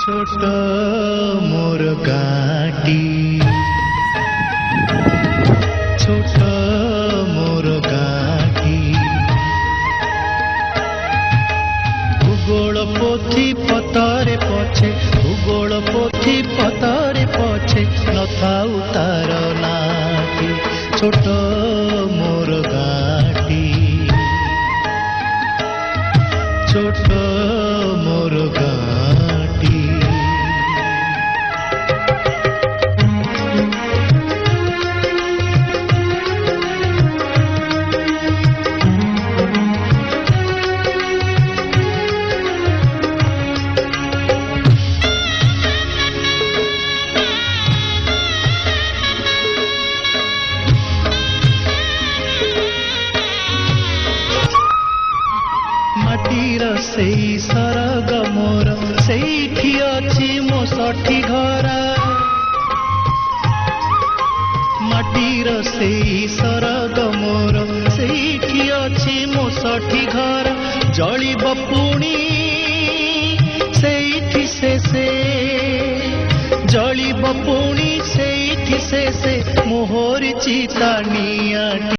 छोट मोर गाटी छोट मोर गाटी भूगोल पोथी पतरे पछे भूगोल पोथी पतरे पछे नथाउ तार नाटी छोट मोर गाटी छोट मोर गाटी माटीर सेई सरग मोर सेठी अछि मो सठी घर माटीर सेई सरग मोर सेठी अछि मो सठी घर जलिब पुणी सेठी से जलिब पुणी सेठी से मोहर चिता निया।